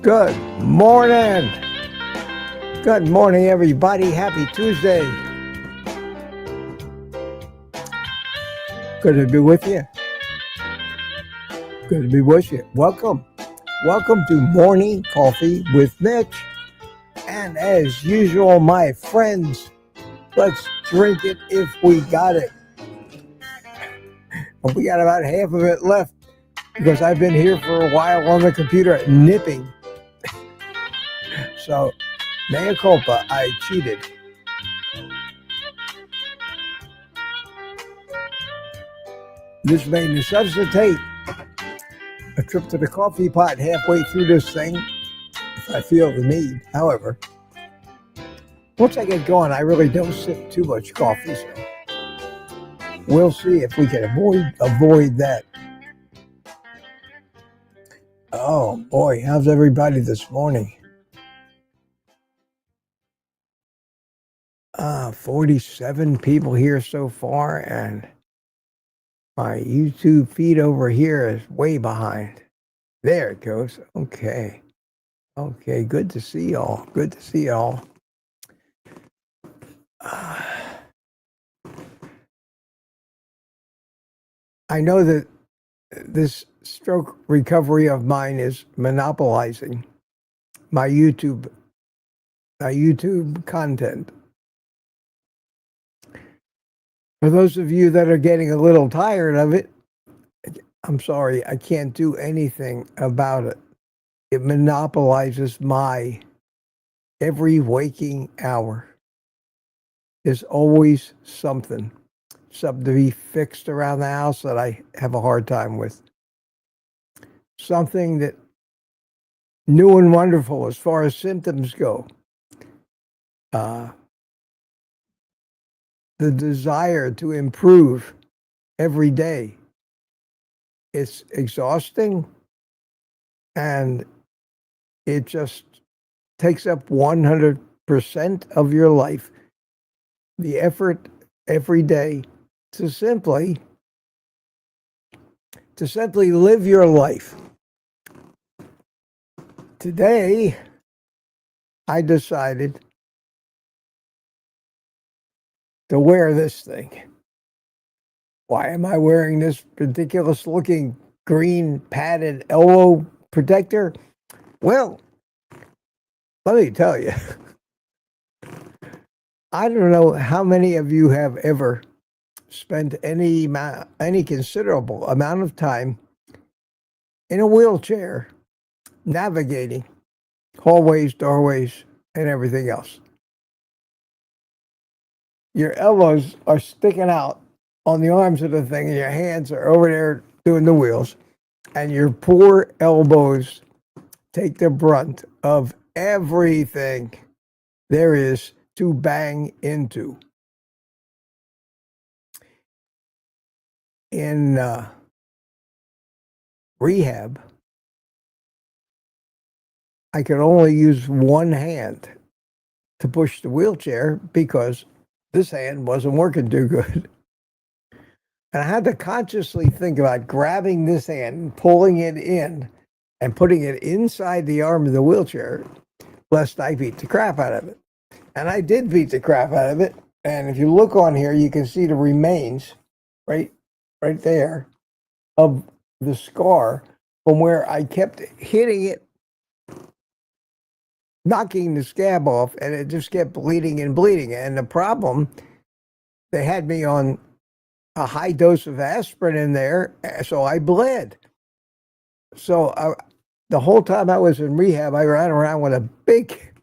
Good morning. Good morning, everybody. Happy Tuesday. Good to be with you. Good to be with you. Welcome. Welcome to Morning Coffee with Mitch. And as usual, my friends, let's drink it if we got it. And we got about half of it left because I've been here for a while on the computer nipping. So, mea culpa, I cheated. This may necessitate a trip to the coffee pot halfway through this thing, if I feel the need. However, once I get going, I really don't sip too much coffee, so we'll see if we can avoid that. Oh boy, how's everybody this morning? 47 people here so far, and my YouTube feed over here is way behind. There it goes. Okay. Okay, good to see y'all. Good to see y'all. I know that this stroke recovery of mine is monopolizing my YouTube content. For those of you that are getting a little tired of it, I'm sorry, I can't do anything about it. It monopolizes my every waking hour. There's always something to be fixed around the house that I have a hard time with. Something that new and wonderful as far as symptoms go. The desire to improve every day. It's exhausting, and it just takes up 100% of your life. The effort every day to simply live your life. Today, I decided to wear this thing. Why am I wearing this ridiculous looking green padded elbow protector? Well, let me tell you, I don't know how many of you have ever spent any considerable amount of time in a wheelchair navigating hallways, doorways, and everything else. Your elbows are sticking out on the arms of the thing, and your hands are over there doing the wheels, and your poor elbows take the brunt of everything there is to bang into. In rehab, I could only use one hand to push the wheelchair because this hand wasn't working too good. And I had to consciously think about grabbing this hand and pulling it in and putting it inside the arm of the wheelchair, lest I beat the crap out of it. And I did beat the crap out of it. And if you look on here, you can see the remains right there of the scar from where I kept hitting it, knocking the scab off, and it just kept bleeding and bleeding. And the problem, they had me on a high dose of aspirin in there, so I bled. So the whole time I was in rehab, I ran around with a big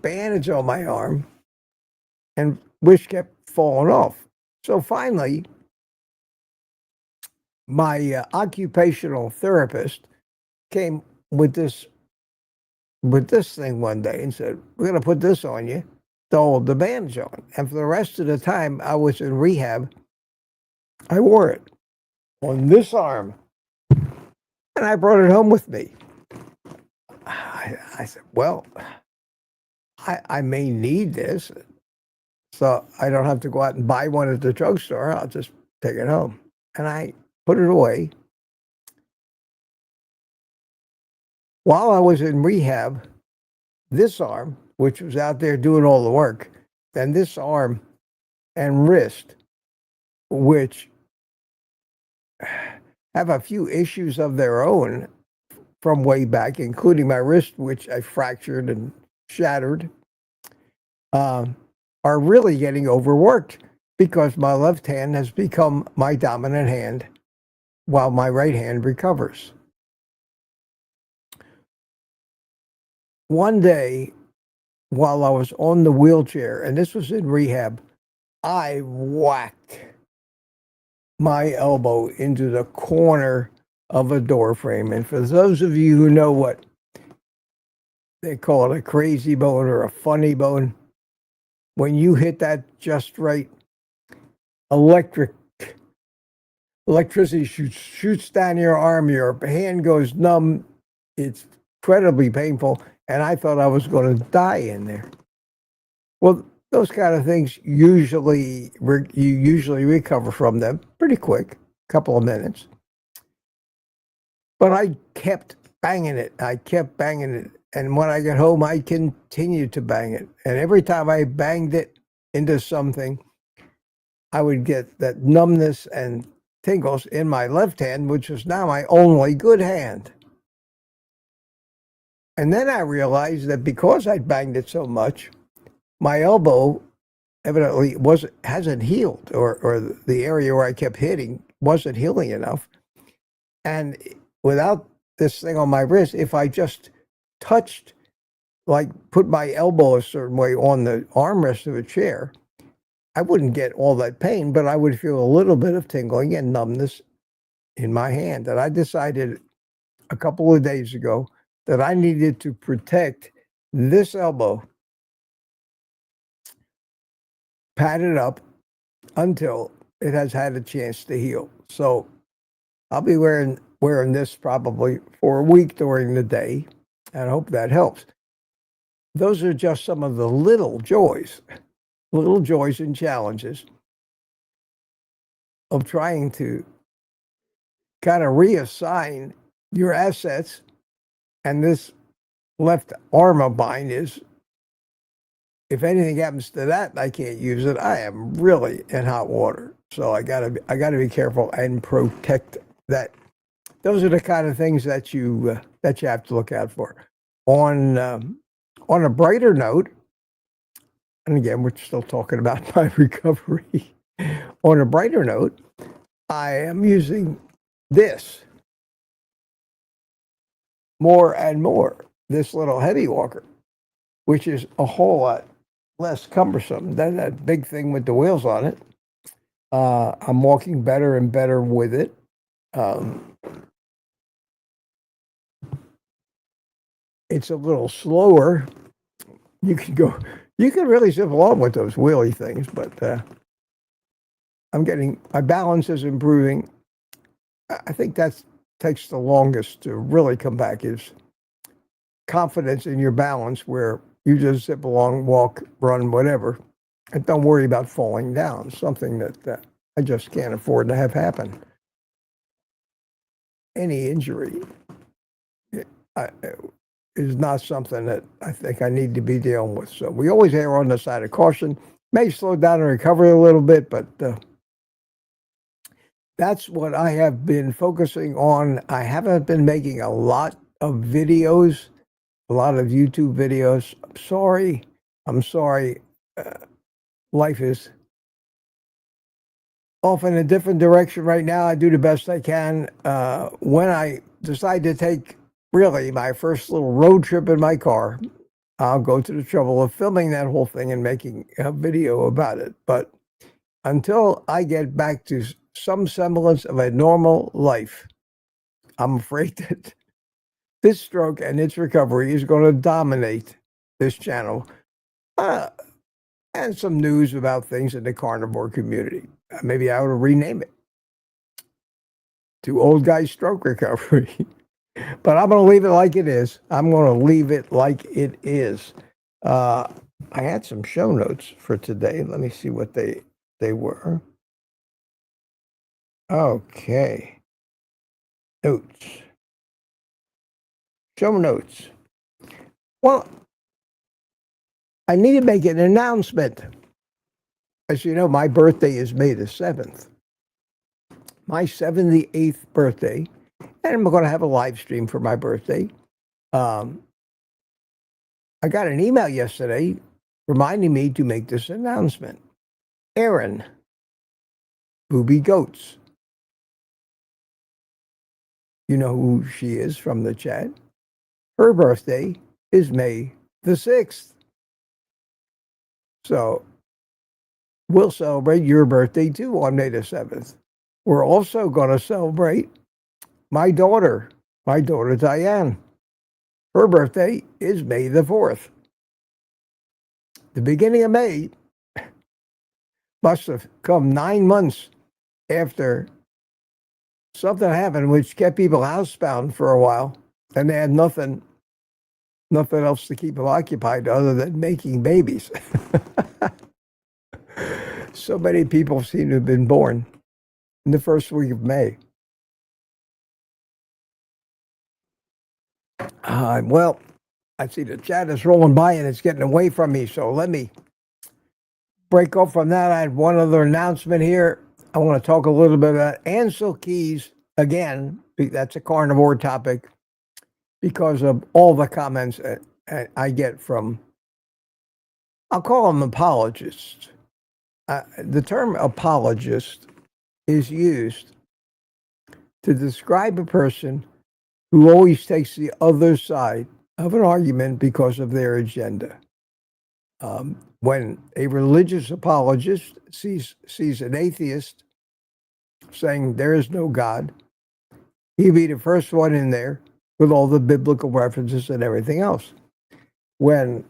bandage on my arm and which kept falling off. So finally, my occupational therapist came with this thing one day and said, "We're going to put this on you to hold the bandage on." And for the rest of the time I was in rehab, I wore it on this arm, and I brought it home with me. I said, well, I may need this, so I don't have to go out and buy one at the drugstore. I'll just take it home. And I put it away. While I was in rehab, this arm, which was out there doing all the work, then this arm and wrist, which have a few issues of their own from way back, including my wrist, which I fractured and shattered, are really getting overworked because my left hand has become my dominant hand while my right hand recovers. One day, while I was on the wheelchair, and this was in rehab, I whacked my elbow into the corner of a door frame. And for those of you who know what they call it, a crazy bone or a funny bone, when you hit that just right, electricity shoots down your arm, your hand goes numb. It's incredibly painful, and I thought I was going to die in there. Well, those kind of things you usually recover from them pretty quick, a couple of minutes. But I kept banging it. And when I got home, I continued to bang it. And every time I banged it into something, I would get that numbness and tingles in my left hand, which was now my only good hand. And then I realized that because I'd banged it so much, my elbow evidently hasn't healed, or the area where I kept hitting wasn't healing enough. And without this thing on my wrist, if I just touched, like put my elbow a certain way on the armrest of a chair, I wouldn't get all that pain, but I would feel a little bit of tingling and numbness in my hand. And I decided a couple of days ago that I needed to protect this elbow, pat it up until it has had a chance to heal. So I'll be wearing this probably for a week during the day, and I hope that helps. Those are just some of the little joys and challenges of trying to kind of reassign your assets. And this left arm of mine is, if anything happens to that and I can't use it, I am really in hot water. So I gotta be careful and protect that. Those are the kind of things that you have to look out for. On a brighter note, and again, we're still talking about my recovery. On a brighter note, I am using this more and more, this little heavy walker, which is a whole lot less cumbersome than that big thing with the wheels on it. I'm walking better and better with it. It's a little slower. You can really zip along with those wheelie things, but my balance is improving. I think that takes the longest to really come back, is confidence in your balance, where you just zip along, walk, run, whatever, and don't worry about falling down, something that I just can't afford to have happen. Any injury is not something that I think I need to be dealing with. So we always err on the side of caution. May slow down and recover a little bit, but that's what I have been focusing on. I haven't been making a lot of videos, a lot of YouTube videos. I'm sorry. Life is off in a different direction right now. I do the best I can. When I decide to take really my first little road trip in my car, I'll go to the trouble of filming that whole thing and making a video about it. But until I get back to some semblance of a normal life, I'm afraid that this stroke and its recovery is going to dominate this channel. And some news about things in the carnivore community. Maybe I ought to rename it to Old Guy Stroke Recovery. But I'm going to leave it like it is. I'm going to leave it like it is. I had some show notes for today. Let me see what they were. Okay. Notes. Show notes. Well, I need to make an announcement. As you know, my birthday is May the 7th. My 78th birthday. And I'm going to have a live stream for my birthday. I got an email yesterday reminding me to make this announcement. Erin, Booby Goats. You know who she is from the chat. Her birthday is May the 6th. So we'll celebrate your birthday too on May the 7th. We're also going to celebrate my daughter Diane. Her birthday is May the 4th. The beginning of May must have come 9 months after something happened which kept people housebound for a while, and they had nothing else to keep them occupied other than making babies. So many people seem to have been born in the first week of May. Well, I see the chat is rolling by and it's getting away from me, so let me break off from that. I had one other announcement here. I want to talk a little bit about Ancel Keys again. That's a carnivore topic because of all the comments I get from, I'll call them apologists. The term apologist is used to describe a person who always takes the other side of an argument because of their agenda. When a religious apologist sees an atheist saying there is no God, he'll be the first one in there with all the biblical references and everything else. When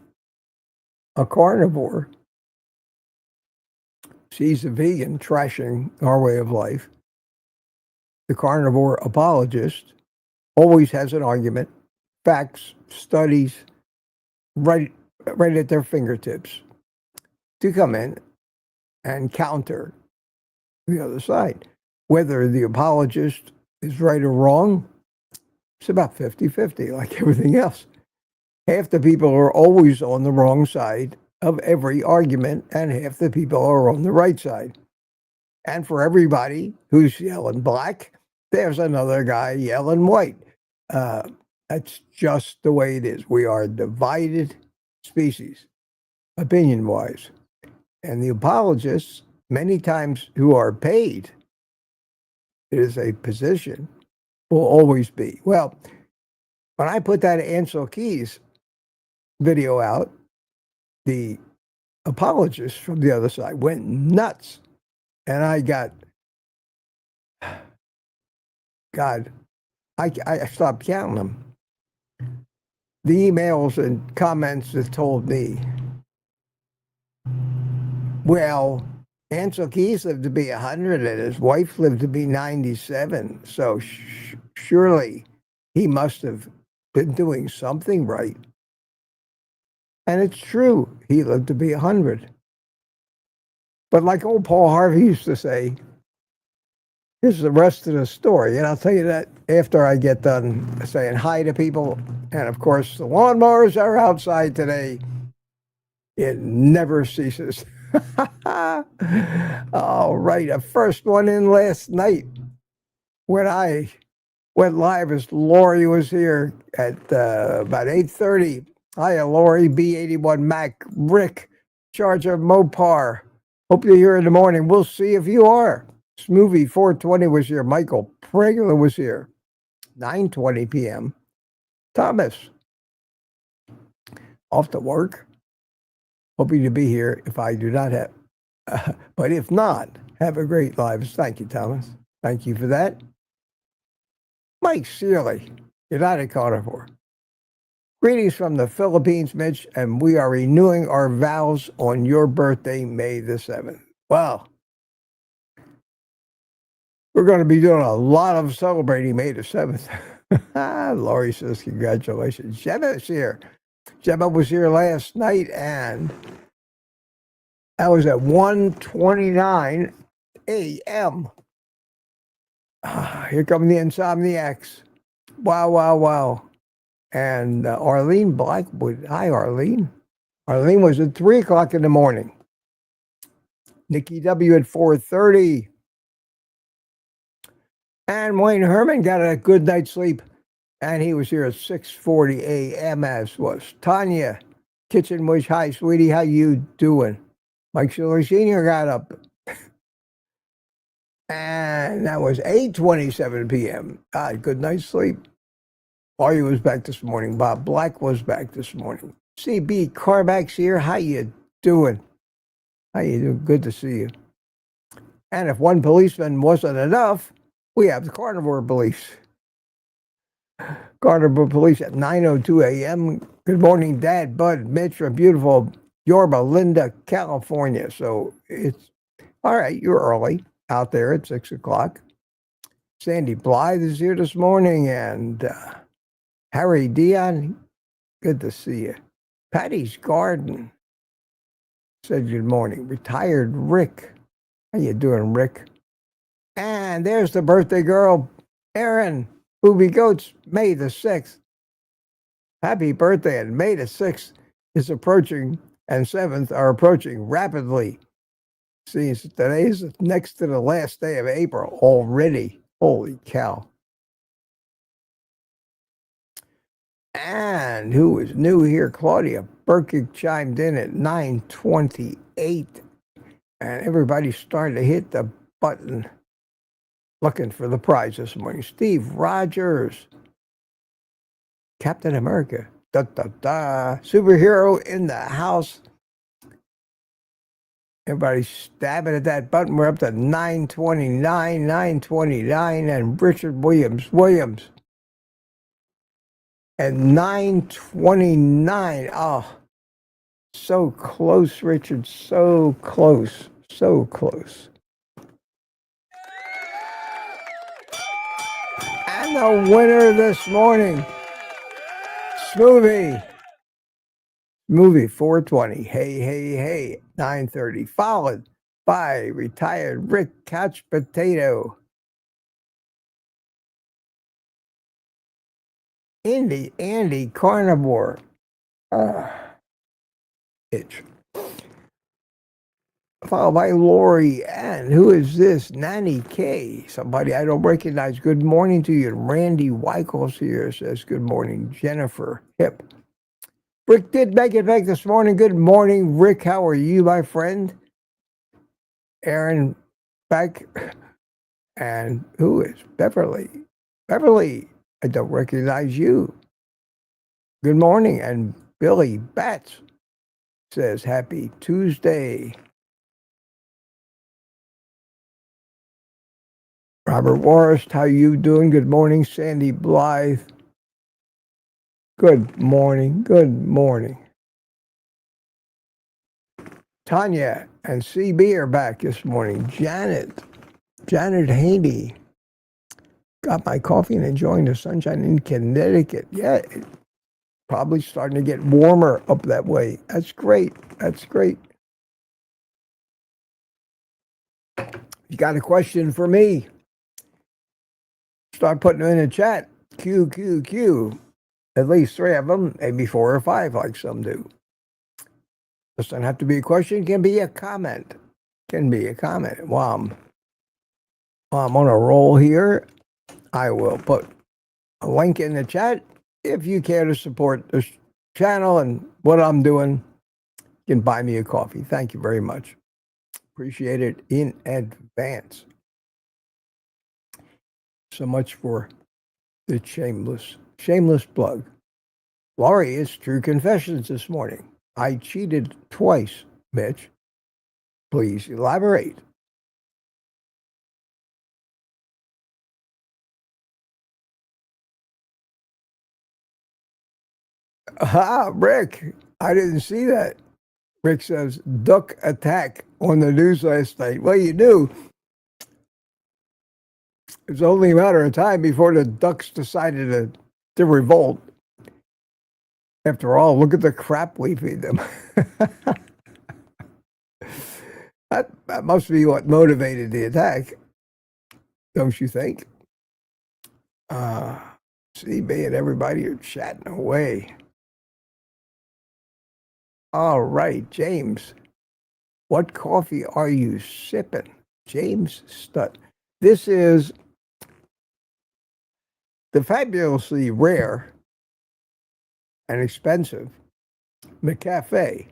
a carnivore sees a vegan trashing our way of life, the carnivore apologist always has an argument, facts, studies, right at their fingertips to come in and counter the other side. Whether the apologist is right or wrong, it's about 50-50, like everything else. Half the people are always on the wrong side of every argument, and half the people are on the right side. And for everybody who's yelling black, there's another guy yelling white. That's just the way it is. We are a divided species, opinion-wise. And the apologists, many times who are paid, it is a position, will always be. Well, when I put that Ancel Keys video out, the apologists from the other side went nuts. And I got, God, I stopped counting them. The emails and comments that told me, well, Ancel Keys lived to be 100 and his wife lived to be 97. So surely he must have been doing something right. And it's true, he lived to be 100. But like old Paul Harvey used to say, here's the rest of the story. And I'll tell you that after I get done saying hi to people. And of course, the lawnmowers are outside today. It never ceases. All right, a first one in last night when I went live as Lori was here at about 8:30. Hiya, Lori, B81 Mac, Rick, Charger Mopar. Hope you're here in the morning. We'll see if you are. Smoothie 420 was here. Michael Pregler was here. 9:20 p.m. Thomas. off to work. Hoping to be here if I do not have, but if not, have a great lives. Thank you, Thomas. Thank you for that. Mike Searley, United Carnivore. Greetings from the Philippines, Mitch, and we are renewing our vows on your birthday, May the 7th. Well, we're going to be doing a lot of celebrating May the 7th. Lori says, congratulations. Gemma's here. Gemma was here last night, and that was at 1:29 a.m. Here come the insomniacs. Wow, wow, wow. And Arlene Blackwood. Hi, Arlene. Arlene was at 3 o'clock in the morning. Nikki W. at 4:30. And Wayne Herman got a good night's sleep. And he was here at 6:40 a.m. as was Tanya. Kitchen Wish. Hi, sweetie. How you doing? Mike Schiller Sr. got up. And that was 8:27 p.m. Good night's sleep. Artie was back this morning. Bob Black was back this morning. CB Carback's here. How you doing? How you doing? Good to see you. And if one policeman wasn't enough, we have the Carnivore Police. Carnivore Police at 9:02 a.m. Good morning, Dad, Bud, Mitch from beautiful Yorba Linda, California. So it's all right. You're early out there at 6 o'clock. Sandy Blythe is here this morning, and Harry Dion, good to see you. Patty's Garden said good morning. Retired Rick, how you doing, Rick? And there's the birthday girl, Erin Booby Goats, May the 6th. Happy birthday, and May the 6th is approaching, and 7th are approaching rapidly. See, today's next to the last day of April already. Holy cow. And who is new here? Claudia Burkick chimed in at 9:28. And everybody's starting to hit the button looking for the prize this morning. Steve Rogers. Captain America. Da, da, da. Superhero in the house. Everybody's stabbing at that button. We're up to 929, 929, and Richard Williams. And 929. Oh, so close, Richard. So close. So close. And the winner this morning, Smoothie 420. Hey, 930. Followed by retired Rick Couch Potato. Andy Carnivore. Itch. Followed by Lori Ann. Who is this? Nanny K. Somebody I don't recognize. Good morning to you. Randy Weichels here says good morning. Jennifer Hip. Rick did make it back this morning. Good morning, Rick. How are you, my friend? Aaron Beck. And who is Beverly? Beverly, I don't recognize you. Good morning. And Billy Batts says happy Tuesday. Robert Warrist, how you doing? Good morning. Sandy Blythe. Good morning. Good morning. Tanya and CB are back this morning. Janet Haney. Got my coffee and enjoying the sunshine in Connecticut. Yeah, it's probably starting to get warmer up that way. That's great. That's great. You got a question for me? Start putting them in the chat. Q. At least 3 of them, maybe 4 or 5 like some do. Doesn't have to be a question. Can be a comment. While I'm on a roll here, I will put a link in the chat. If you care to support this channel and what I'm doing, you can buy me a coffee. Thank you very much. Appreciate it in advance. So much for the shameless plug. Laurie, it's True Confessions this morning. I cheated twice, Mitch. Please elaborate. Ah, Rick, I didn't see that. Rick says, duck attack on the news last night. Well, you knew. It was only a matter of time before the ducks decided to revolt. After all, look at the crap we feed them. That must be what motivated the attack, don't you think? CB and everybody are chatting away. All right, James. What coffee are you sipping? James Stutt. This is the fabulously rare and expensive McCafe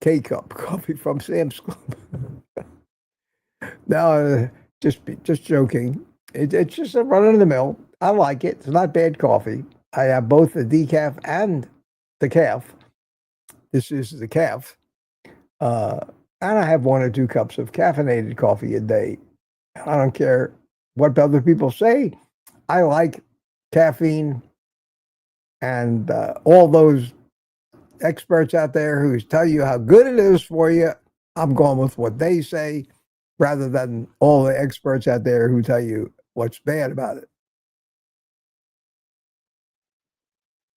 K-Cup coffee from Sam's Club. Now, just joking. It's just a run-of-the-mill. I like it. It's not bad coffee. I have both the decaf and the calf. This is the calf. And I have 1 or 2 cups of caffeinated coffee a day. I don't care what other people say. I like caffeine, and all those experts out there who tell you how good it is for you, I'm going with what they say rather than all the experts out there who tell you what's bad about it.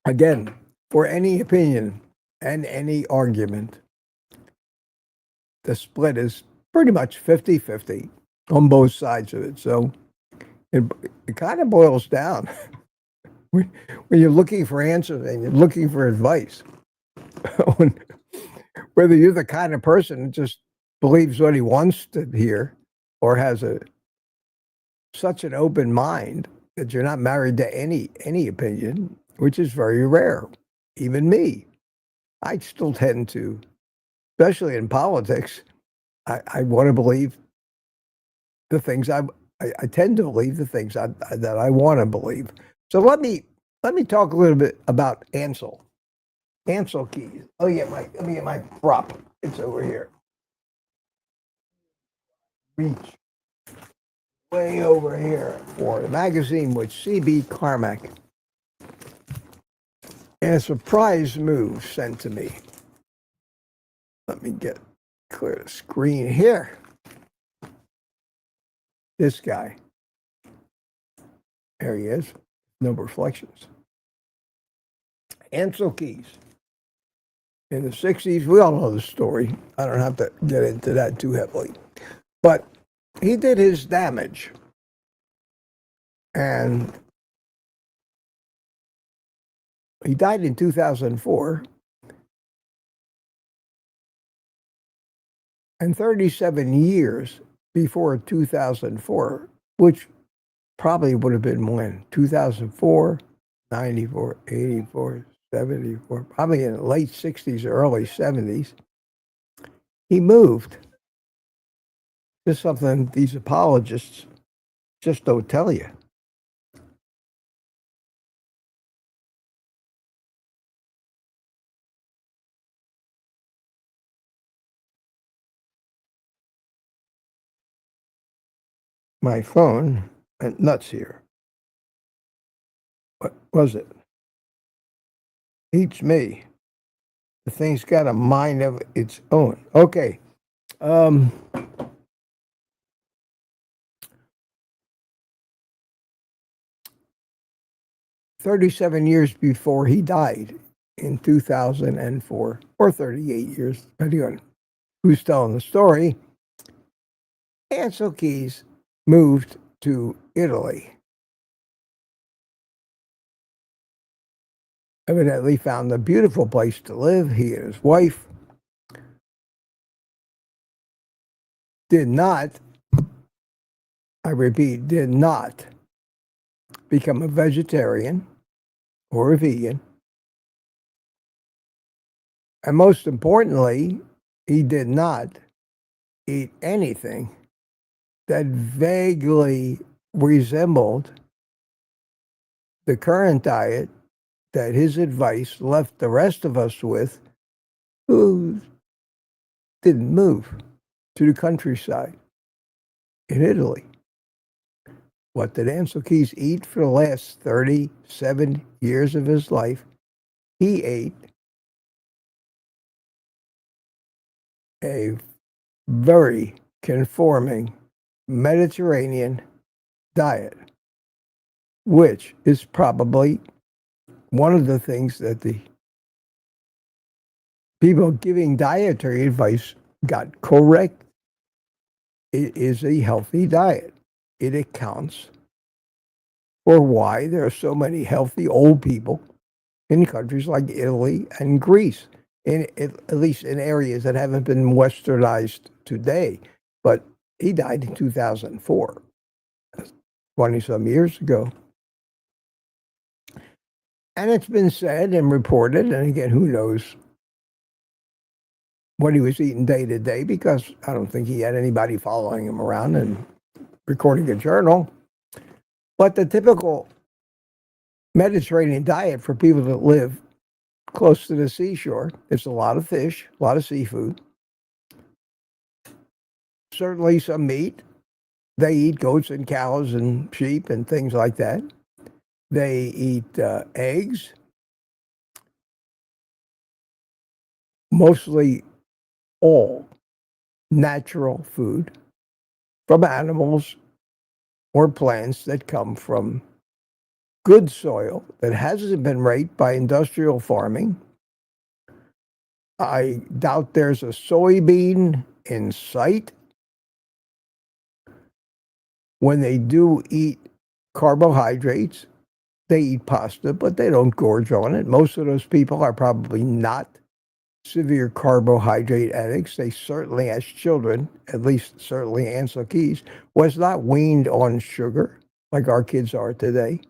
Again, for any opinion and any argument, the split is pretty much 50-50 on both sides of it. So it kind of boils down when you're looking for answers and you're looking for advice. Whether you're the kind of person that just believes what he wants to hear or has such an open mind that you're not married to any opinion, which is very rare. Even me, I still tend to, especially in politics, I want to believe the things I tend to believe the things that I want to believe. So let me talk a little bit about Ancel Keys. Let me get my prop. It's over here. Reach way over here for the magazine with CB Carmack. And a surprise move sent to me. Let me clear the screen here. This guy. There he is. No reflections. Ancel Keys. In the 60s, we all know the story. I don't have to get into that too heavily. But he did his damage. And he died in 2004. And 37 years before 2004, which probably would have been when? 2004, 94, 84, 74, probably in the late 60s or early 70s. He moved. This is something these apologists just don't tell you. My phone went nuts here. What was it? Beats me. The thing's got a mind of its own. Okay. 37 years before he died in 2004, or 38 years, depending on who's telling the story, Ancel Keys moved to Italy. Evidently found a beautiful place to live. He and his wife did not, I repeat, did not become a vegetarian or a vegan. And most importantly, he did not eat anything that vaguely resembled the current diet that his advice left the rest of us with, who didn't move to the countryside in Italy. What did Ancel Keys eat for the last 37 years of his life? He ate a very conforming Mediterranean diet, which is probably one of the things that the people giving dietary advice got correct. It is a healthy diet. It accounts for why there are so many healthy old people in countries like Italy and Greece, at least in areas that haven't been westernized today. But he died in 2004, 20-some years ago. And it's been said and reported, and again, who knows what he was eating day to day, because I don't think he had anybody following him around and recording a journal. But the typical Mediterranean diet for people that live close to the seashore, it's a lot of fish, a lot of seafood, certainly some meat. They eat goats and cows and sheep and things like that. They eat eggs, mostly all natural food from animals or plants that come from good soil that hasn't been raped by industrial farming. I doubt there's a soybean in sight. When they do eat carbohydrates, they eat pasta, but they don't gorge on it. Most of those people are probably not severe carbohydrate addicts. They certainly, as children, at least certainly Ancel Keys, was not weaned on sugar like our kids are today.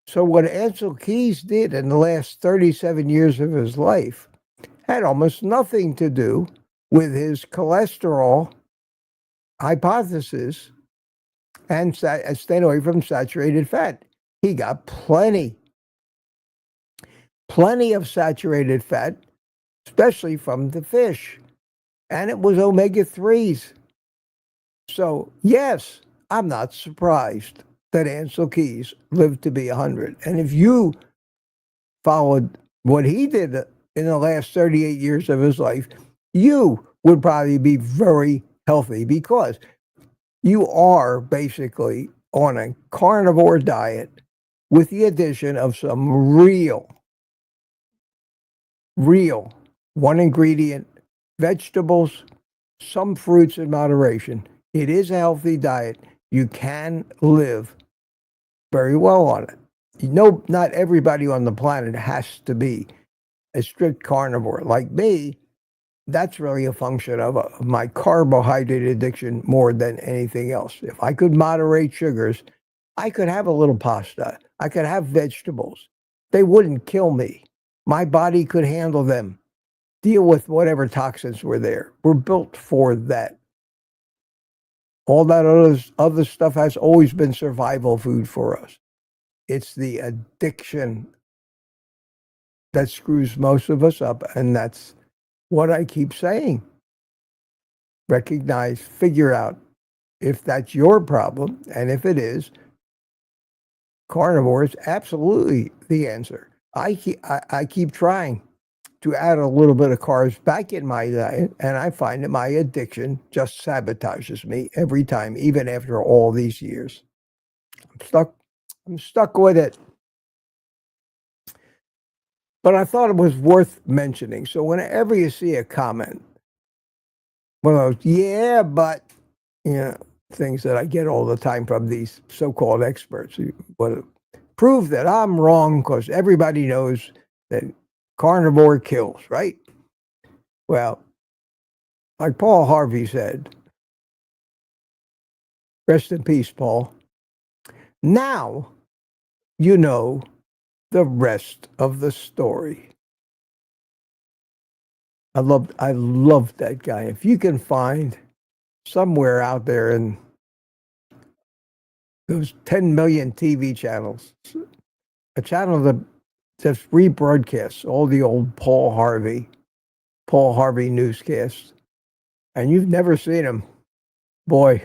So what Ancel Keys did in the last 37 years of his life had almost nothing to do with his cholesterol hypothesis and staying away from saturated fat. He got plenty of saturated fat, especially from the fish, and it was omega-3s. So yes, I'm not surprised that Ancel Keys lived to be 100. And if you followed what he did in the last 38 years of his life, you would probably be very healthy, because you are basically on a carnivore diet with the addition of some real one ingredient vegetables, some fruits in moderation. It is a healthy diet. You can live very well on it. You know, not everybody on the planet has to be a strict carnivore. Like me, that's really a function of my carbohydrate addiction more than anything else. If I could moderate sugars, I could have a little pasta. I could have vegetables. They wouldn't kill me. My body could handle them, deal with whatever toxins were there. We're built for that. All that other stuff has always been survival food for us. It's the addiction that screws most of us up, and that's what I keep saying. Recognize, figure out if that's your problem, and if it is, carnivore is absolutely the answer. I keep trying to add a little bit of carbs back in my diet, and I find that my addiction just sabotages me every time, even after all these years. I'm stuck with it. But I thought it was worth mentioning. So whenever you see a comment, one of those, yeah, but, things that I get all the time from these so-called experts who want to prove that I'm wrong because everybody knows that carnivore kills, right? Well, like Paul Harvey said, rest in peace, Paul. Now you know the rest of the story. I love that guy. If you can find somewhere out there in those 10 million TV channels, a channel that just rebroadcasts all the old Paul Harvey newscasts, and you've never seen them, boy,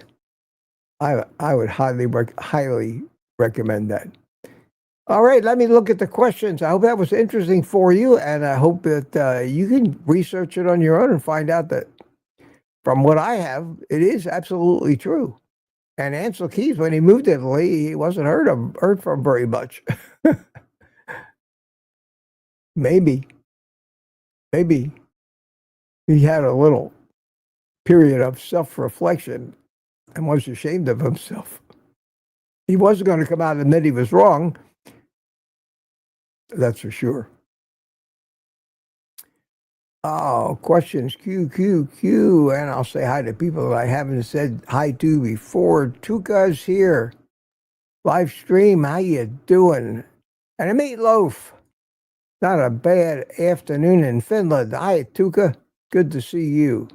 I would highly recommend that. All right, let me look at the questions. I hope that was interesting for you, and I hope that you can research it on your own and find out that from what I have, it is absolutely true. And Ancel Keys, when he moved to Italy, he wasn't heard from very much. Maybe he had a little period of self-reflection and was ashamed of himself. He wasn't going to come out and admit he was wrong. That's for sure. Oh, questions, Q. And I'll say hi to people that I haven't said hi to before. Tuka's here. Live stream, how you doing? And a meatloaf. Not a bad afternoon in Finland. Hi, Tuka. Good to see you.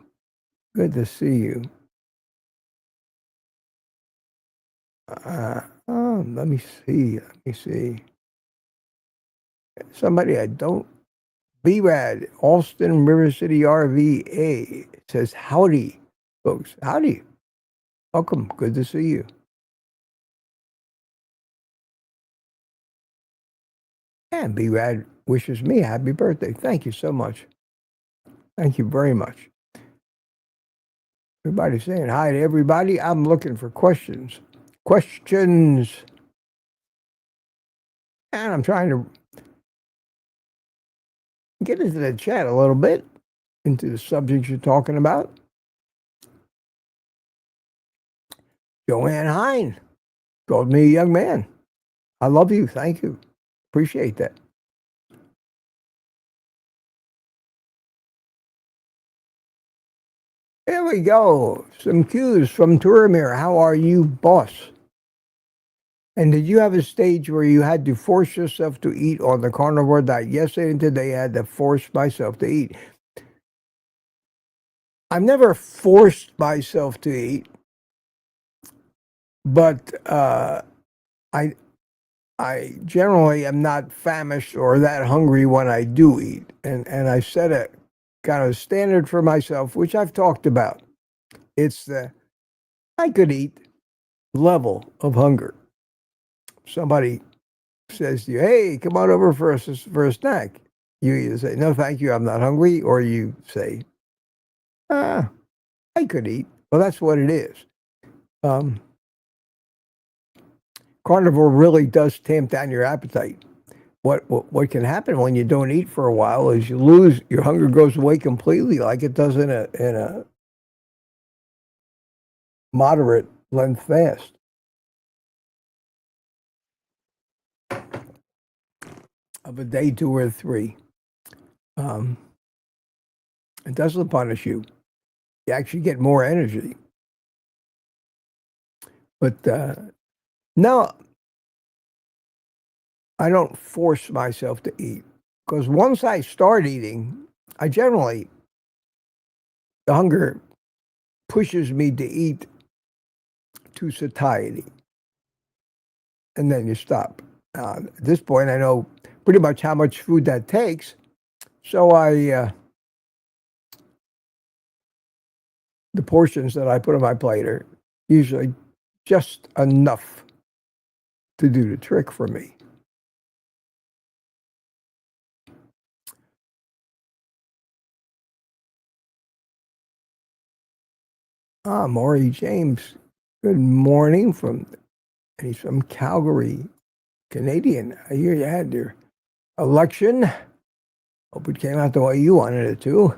Good to see you. Let me see. Somebody I don't. B-Rad, Alston River City RVA says, howdy, folks. Howdy. Welcome. Good to see you. And B-Rad wishes me a happy birthday. Thank you so much. Thank you very much. Everybody's saying hi to everybody. I'm looking for questions. And I'm trying to get into the chat a little bit, into the subjects you're talking about. Joanne Hine called me a young man. I love you. Thank you. Appreciate that. There we go. Some cues from Tue Apr. How are you, boss? And did you have a stage where you had to force yourself to eat on the carnivore diet? Yesterday and today, I had to force myself to eat. I've never forced myself to eat, but I generally am not famished or that hungry when I do eat. And I set a kind of standard for myself, which I've talked about. It's the I could eat level of hunger. Somebody says to you, hey, come on over for a snack. You either say, no, thank you, I'm not hungry, or you say, I could eat. Well, that's what it is. Carnivore really does tamp down your appetite. What can happen when you don't eat for a while is you lose, your hunger goes away completely, like it does in a moderate length fast. Of a day, 2 or 3. It doesn't punish you. You actually get more energy. But no, I don't force myself to eat. Because once I start eating, the hunger pushes me to eat to satiety. And then you stop. At this point, I know pretty much how much food that takes. So the portions that I put on my plate are usually just enough to do the trick for me. Maury James, good morning he's from Calgary, Canadian. I hear you had your election. Hope it came out the way you wanted it to.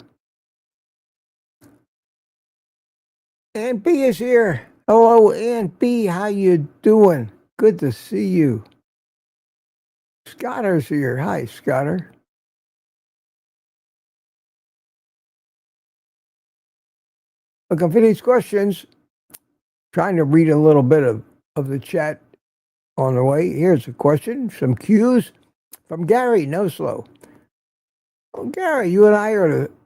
Aunt B is here. Hello, Aunt B. How you doing? Good to see you. Scotter's here. Hi, Scotter. Looking for these questions. Trying to read a little bit of the chat on the way. Here's a question. Some cues from Gary No Slow. Oh, Gary, you and I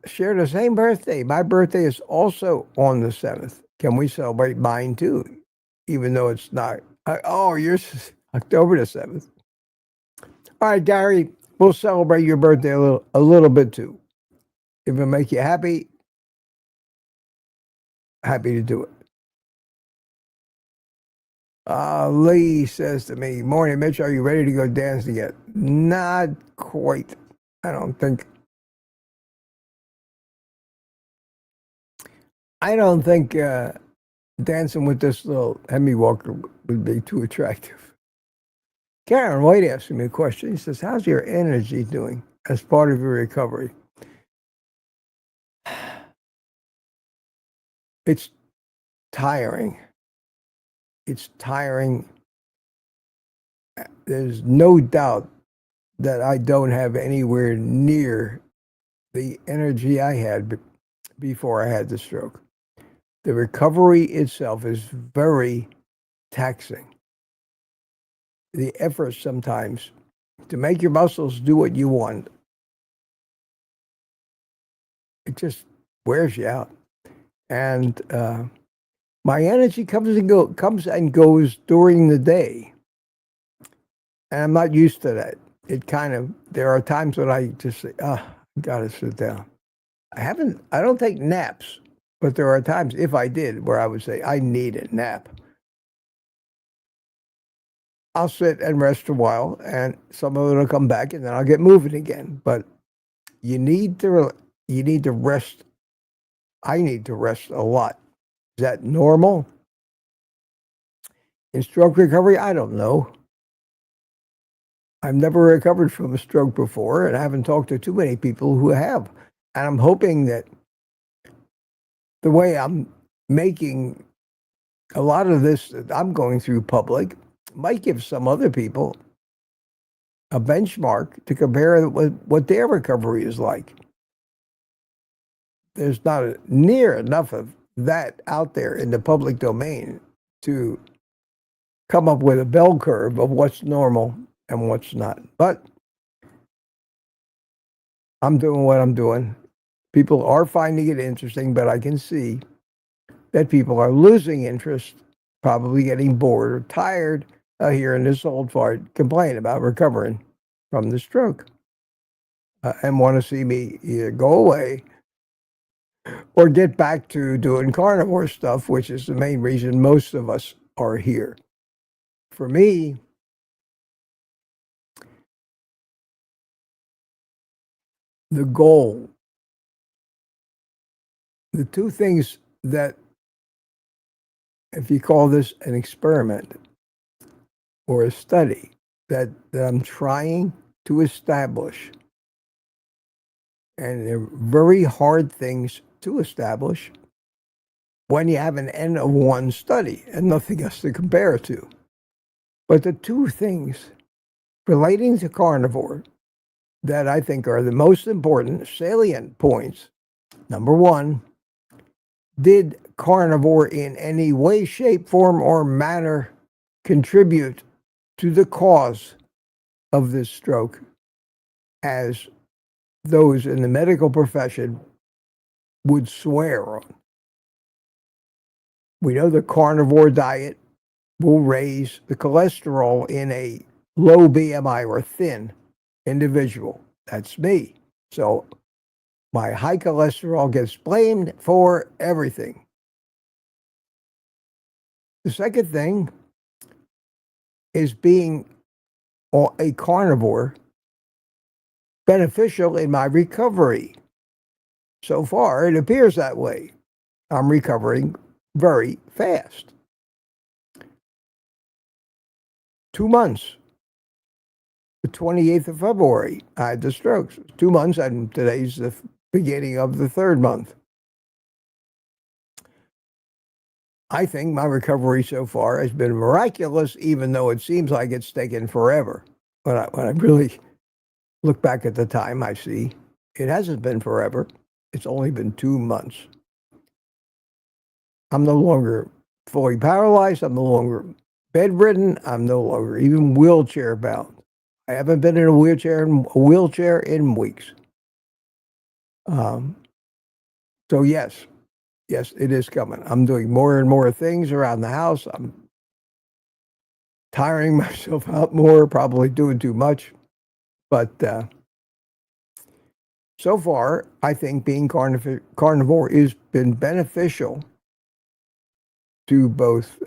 share the same birthday. My birthday is also on the 7th. Can we celebrate mine too? Even though it's not. Yours is October the 7th. All right, Gary, we'll celebrate your birthday a little bit too. If it make you happy, happy to do it. Lee says to me, "Morning, Mitch. Are you ready to go dancing yet?" Not quite. I don't think. Dancing with this little Hemi Walker would be too attractive. Karen White asking me a question. He says, "How's your energy doing as part of your recovery?" It's tiring. It's tiring. There's no doubt that I don't have anywhere near the energy I had before I had the stroke. The recovery itself is very taxing. The effort sometimes to make your muscles do what you want, it just wears you out. And my energy comes and goes during the day. And I'm not used to that. There are times when I just say, I gotta sit down. I don't take naps, but there are times, if I did, where I would say, I need a nap. I'll sit and rest a while, and some of it will come back, and then I'll get moving again. But you need to rest. I need to rest a lot. Is that normal? In stroke recovery, I don't know. I've never recovered from a stroke before, and I haven't talked to too many people who have. And I'm hoping that the way I'm making a lot of this that I'm going through public might give some other people a benchmark to compare what their recovery is like. There's not near enough of that out there in the public domain to come up with a bell curve of what's normal and what's not. But I'm doing what I'm doing. People are finding it interesting, but I can see that people are losing interest, probably getting bored or tired of hearing this old fart complain about recovering from the stroke and want to see me either go away or get back to doing carnivore stuff, which is the main reason most of us are here. For me, the goal, the two things that, if you call this an experiment or a study, that I'm trying to establish, and they're very hard things to establish when you have an N of one study and nothing else to compare it to. But the two things relating to carnivore that I think are the most important salient points. Number one, did carnivore in any way, shape, form, or manner contribute to the cause of this stroke, as those in the medical profession would swear on? We know the carnivore diet will raise the cholesterol in a low BMI or thin individual. That's me. So my high cholesterol gets blamed for everything. The second thing is being a carnivore beneficial in my recovery. So far, it appears that way. I'm recovering very fast. 2 months. The 28th of February, I had the strokes. 2 months, and today's the beginning of the third month. I think my recovery so far has been miraculous, even though it seems like it's taken forever. When I really look back at the time, I see it hasn't been forever. It's only been 2 months. I'm no longer fully paralyzed. I'm no longer bedridden. I'm no longer even wheelchair bound. I haven't been in a wheelchair in weeks. So yes, it is coming. I'm doing more and more things around the house. I'm tiring myself out more, probably doing too much. But so far, I think being carnivore has been beneficial to both.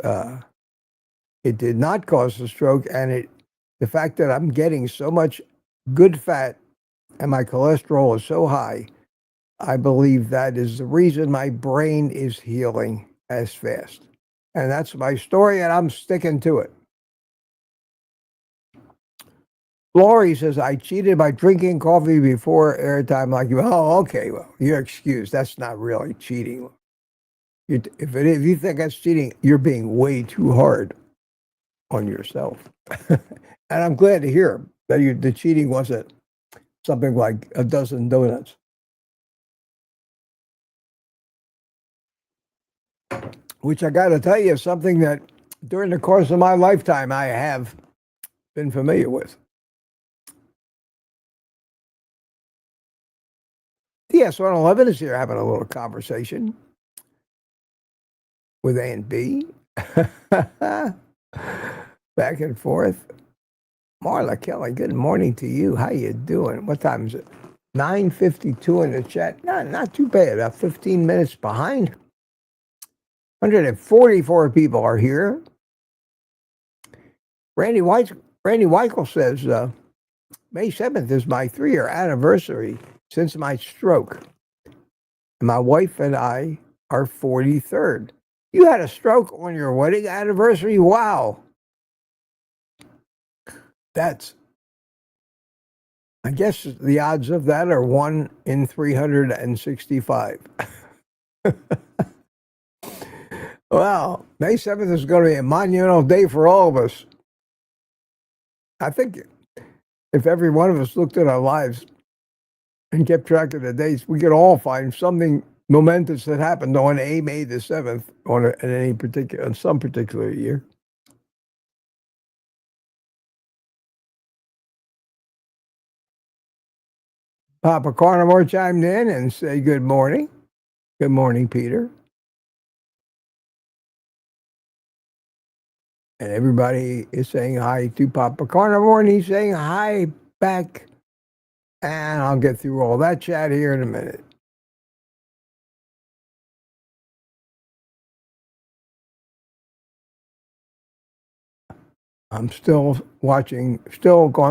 It did not cause a stroke, and the fact that I'm getting so much good fat and my cholesterol is so high, I believe that is the reason my brain is healing as fast. And that's my story, and I'm sticking to it. Laurie says, I cheated by drinking coffee before airtime like you. Oh, okay, well, you're excused. That's not really cheating. If you think that's cheating, you're being way too hard on yourself. And I'm glad to hear that the cheating wasn't something like a dozen donuts. Which I got to tell you is something that during the course of my lifetime I have been familiar with. DS111 is here having a little conversation with A and B. Back and forth. Marla Kelly, good morning to you. How you doing? What time is it? 9:52 in the chat. Not too bad. About 15 minutes behind. 144 people are here. Randy Weichel says, May 7th is my 3-year anniversary since my stroke. My wife and I are 43rd. You had a stroke on your wedding anniversary? Wow. I guess the odds of that are 1 in 365. Well, May 7th is going to be a monumental day for all of us. I think if every one of us looked at our lives and kept track of the dates, we could all find something momentous that happened on May the 7th on some particular year. Papa Carnivore chimed in and said good morning. Good morning, Peter. And everybody is saying hi to Papa Carnivore, and he's saying hi back. And I'll get through all that chat here in a minute. I'm still going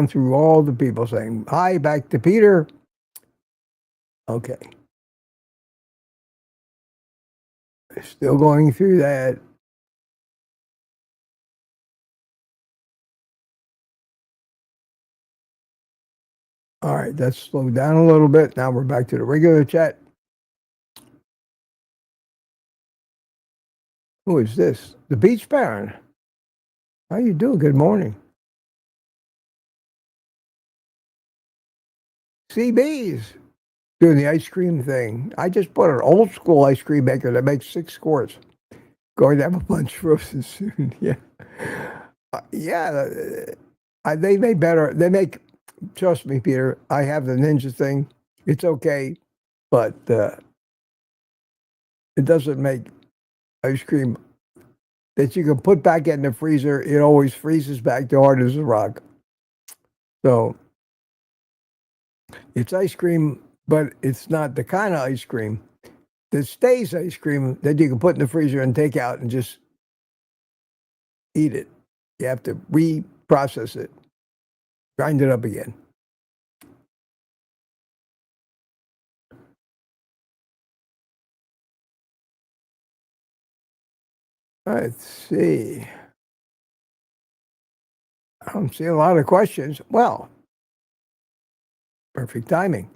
through all the people saying hi back to Peter. Okay. Still going through that. All right, that's slowed down a little bit. Now we're back to the regular chat. Who is this? The Beach Baron. How you doing? Good morning. CB's doing the ice cream thing. I just bought an old school ice cream maker that makes 6 squirts. Going to have a bunch frozen soon. Yeah. They make better. They make, trust me, Peter, I have the Ninja thing. It's okay, but it doesn't make ice cream that you can put back in the freezer. It always freezes back to hard as a rock. So it's ice cream, but it's not the kind of ice cream that stays ice cream that you can put in the freezer and take out and just eat it. You have to reprocess it, grind it up again. Let's see. I don't see a lot of questions. Well, perfect timing.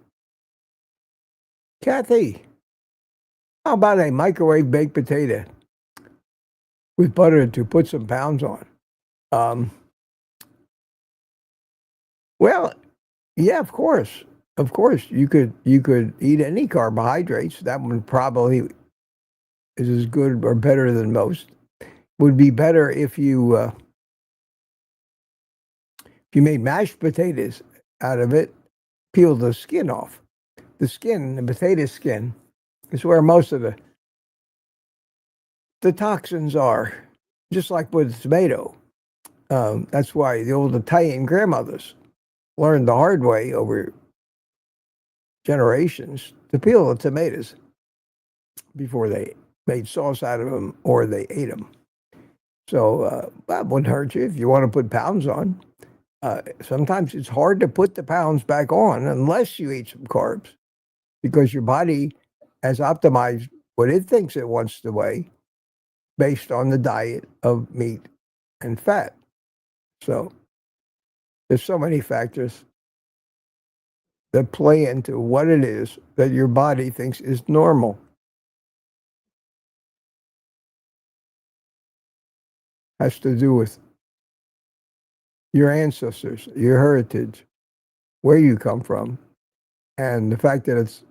Kathy, how about a microwave baked potato with butter to put some pounds on? Well, yeah, of course. Of course, you could eat any carbohydrates. That one probably is as good or better than most. Would be better if you made mashed potatoes out of it, peel the skin off. The potato skin, is where most of the toxins are, just like with tomato. That's why the old Italian grandmothers learned the hard way over generations to peel the tomatoes before they made sauce out of them or they ate them. So that wouldn't hurt you if you want to put pounds on. Sometimes it's hard to put the pounds back on unless you eat some carbs, because your body has optimized what it thinks it wants to weigh based on the diet of meat and fat. So there's so many factors that play into what it is that your body thinks is normal. Has to do with your ancestors, your heritage, where you come from, and the fact that it's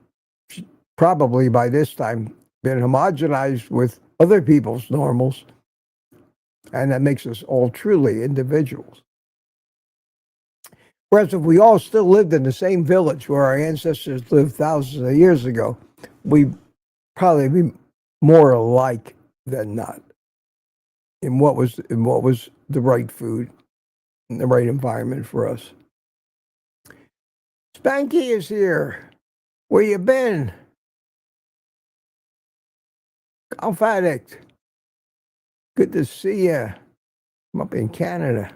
probably by this time been homogenized with other people's normals, and that makes us all truly individuals. Whereas if we all still lived in the same village where our ancestors lived thousands of years ago, we'd probably be more alike than not in what was the right food and the right environment for us. Spanky is here. Where you been? Golf addict. Good to see you. I'm up in Canada.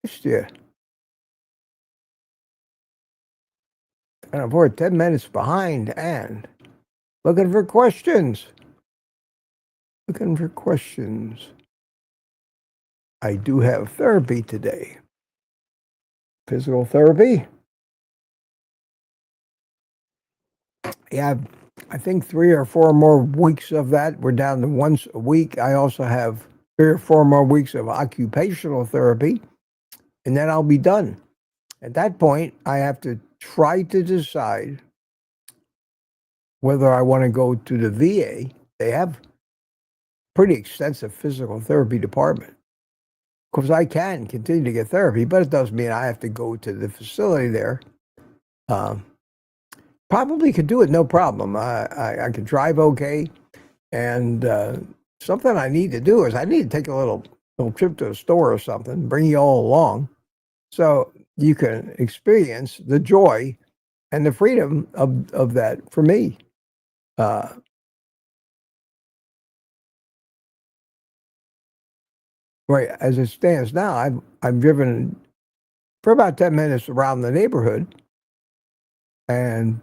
Missed you. And we're 10 minutes behind and looking for questions. Looking for questions. I do have therapy today. Physical therapy. Yeah, I think 3 or 4 more weeks of that. We're down to once a week. I also have 3 or 4 more weeks of occupational therapy, and then I'll be done. At that point, I have to try to decide whether I want to go to the VA. They have pretty extensive physical therapy department. Because I can continue to get therapy, but it does mean I have to go to the facility there. Probably could do it, no problem. I could drive okay. And something I need to do is I need to take a little trip to a store or something, bring you all along, so you can experience the joy and the freedom of that for me. Right, as it stands now, I've driven for about 10 minutes around the neighborhood and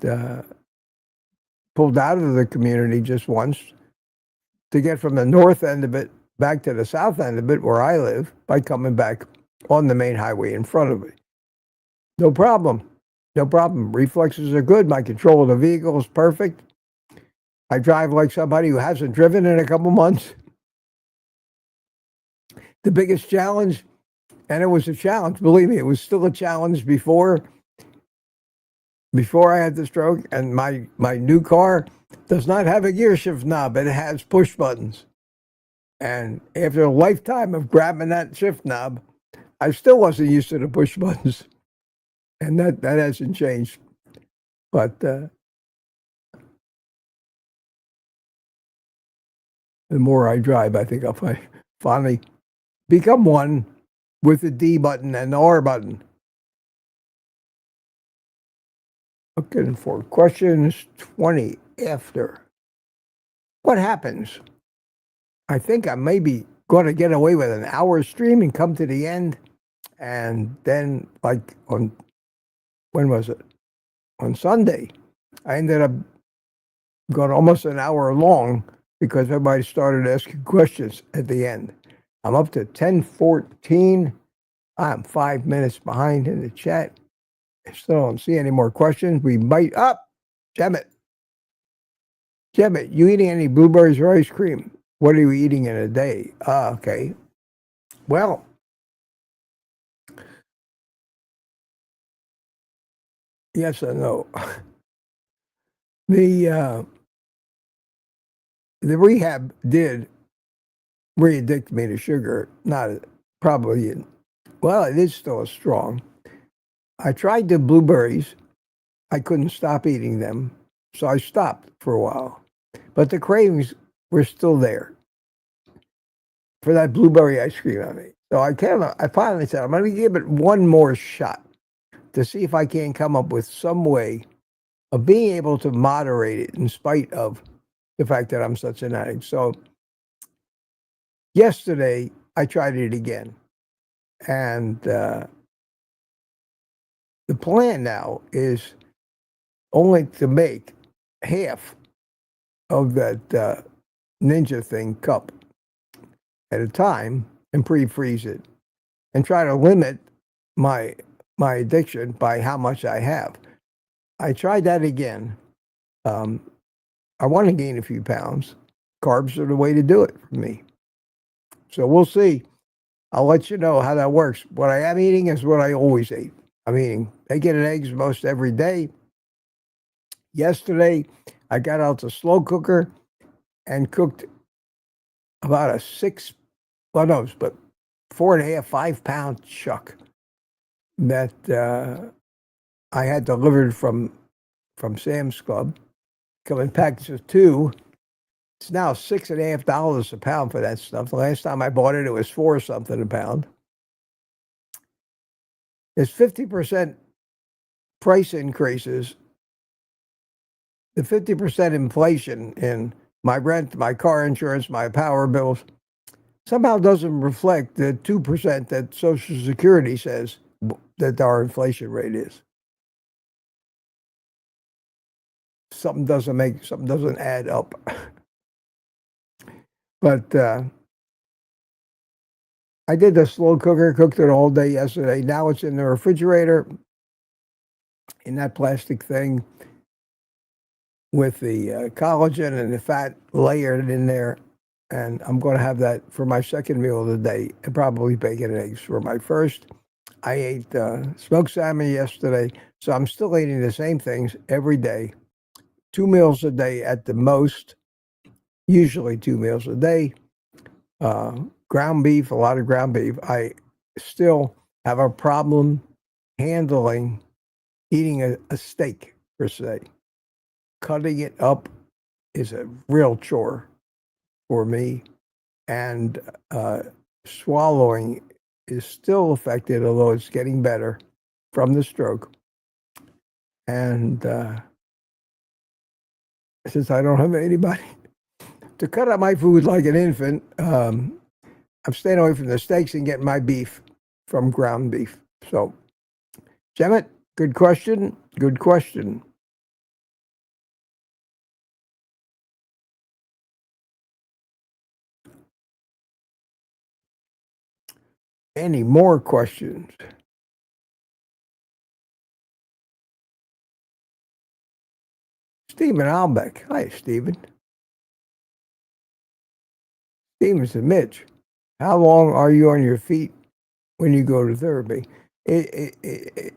pulled out of the community just once to get from the north end of it back to the south end of it where I live by coming back on the main highway in front of me. No problem. No problem. Reflexes are good. My control of the vehicle is perfect. I drive like somebody who hasn't driven in a couple months. The biggest challenge, and it was a challenge, believe me, it was still a challenge before I had the stroke, and my new car does not have a gear shift knob. It has push buttons. And after a lifetime of grabbing that shift knob, I still wasn't used to the push buttons. And that hasn't changed. But the more I drive, I think I'll finally become one with the D button and the R button. Looking for questions 20 after. What happens? I think I may be going to get away with an hour stream and come to the end. And then, like when was it? On Sunday, I ended up going almost an hour long because everybody started asking questions at the end. I'm up to 10:14. I'm 5 minutes behind in the chat. I still don't see any more questions. We might up. Jemmett, you eating any blueberries or ice cream? What are you eating in a day? Okay. Well, yes and no. The rehab did re-addict me to sugar. Not probably. Well, it is still strong. I tried the blueberries. I couldn't stop eating them, so I stopped for a while. But the cravings were still there for that blueberry ice cream I made. So I finally said, I'm going to give it one more shot to see if I can come up with some way of being able to moderate it in spite of the fact that I'm such an addict. So yesterday, I tried it again. And the plan now is only to make half of that Ninja thing cup at a time and pre-freeze it and try to limit my addiction by how much I have. I tried that again. I want to gain a few pounds. Carbs are the way to do it for me. So we'll see. I'll let you know how that works. What I am eating is what I always eat. I'm eating bacon and eggs most every day. Yesterday, I got out the slow cooker and cooked about a 4.5, 5 pound chuck that I had delivered from Sam's Club. Come in packages of 2. It's now $6.50 a pound for that stuff. The last time I bought it, it was $4 something a pound. There's 50% price increases. The 50% inflation in my rent, my car insurance, my power bills somehow doesn't reflect the 2% that Social Security says that our inflation rate is. Something doesn't add up. But I did the slow cooker, cooked it all day yesterday. Now it's in the refrigerator in that plastic thing with the collagen and the fat layered in there. And I'm going to have that for my second meal of the day, and probably bacon and eggs for my first. I ate smoked salmon yesterday, so I'm still eating the same things every day. 2 meals a day at the most, usually 2 meals a day. Ground beef, a lot of ground beef. I still have a problem handling eating a steak, per se. Cutting it up is a real chore for me, and swallowing is still affected, although it's getting better from the stroke. And since I don't have anybody to cut up my food like an infant, I'm staying away from the steaks and getting my beef from ground beef. So, Jemmett, good question. Good question. Any more questions? Stephen Albeck. Hi, Stephen. Stephen's and Mitch. How long are you on your feet when you go to therapy? It's